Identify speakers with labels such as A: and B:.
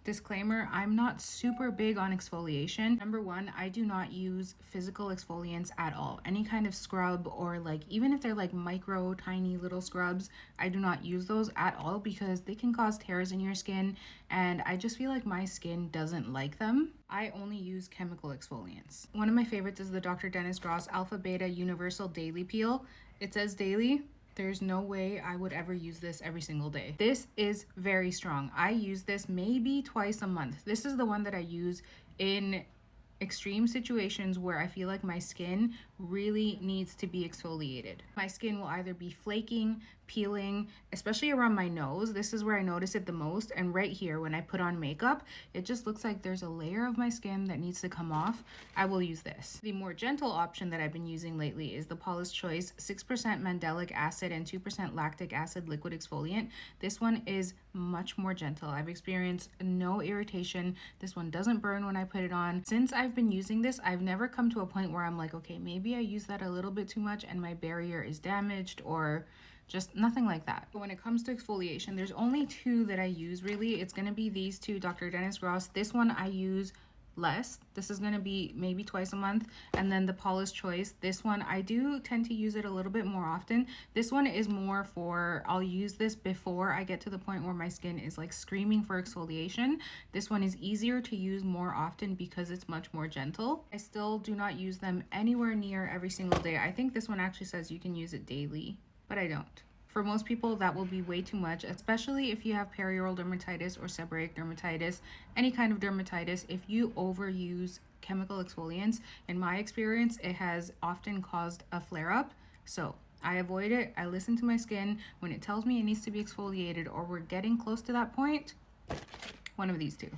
A: Disclaimer, I'm not super big on exfoliation. Number one, I do not use physical exfoliants at all. Any kind of scrub, or like even if they're like micro tiny little scrubs, I do not use those at all because they can cause tears in your skin, and I just feel like my skin doesn't like them. I only use chemical exfoliants. One of my favorites is the Dr. Dennis Gross Alpha Beta Universal Daily Peel. It says daily. There's no way I would ever use this every single day. This is very strong. I use this maybe twice a month. This is the one that I use in extreme situations where I feel like my skin really needs to be exfoliated. My skin will either be flaking, peeling, especially around my nose. This is where I notice it the most. And right here, when I put on makeup, it just looks like there's a layer of my skin that needs to come off. I will use this. The more gentle option that I've been using lately is the Paula's Choice 6% Mandelic acid and 2% lactic acid liquid exfoliant. This one is much more gentle. I've experienced no irritation. This one doesn't burn when I put it on. Since I've been using this, I've never come to a point where I'm like, okay, maybe I use that a little bit too much and my barrier is damaged, or just nothing like that. But when it comes to exfoliation, there's only two that I use really. It's going to be these two, Dr. Dennis Gross. This one I use less. This is going to be maybe twice a month. And then the Paula's Choice, this one I do tend to use it a little bit more often. This one is more for, I'll use this before I get to the point where my skin is like screaming for exfoliation. This one is easier to use more often because it's much more gentle. I still do not use them anywhere near every single day. I think this one actually says you can use it daily, but I don't. For most people, that will be way too much, especially if you have perioral dermatitis or seborrheic dermatitis, any kind of dermatitis. If you overuse chemical exfoliants, in my experience, it has often caused a flare-up. So I avoid it. I listen to my skin. When it tells me it needs to be exfoliated or we're getting close to that point, one of these two.